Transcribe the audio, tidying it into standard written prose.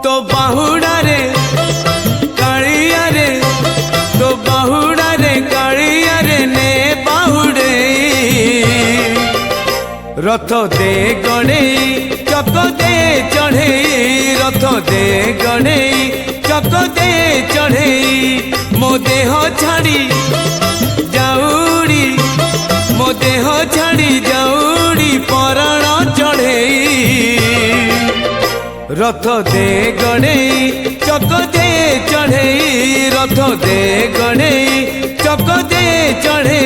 तो बाहुड़ा रे कालिया रे तो बाहुड़ा रे कालिया रे ने बाहुड़े रथ दे गणे चक दे चढ़े रथ दे गणे चक दे चढ़े मो देह छाड़ी जाऊड़ी मो देह छाड़ी जाऊड़ी परण चढ़े रथ दे गणे चक दे चढ़े रथ दे गणे चक दे चढ़े।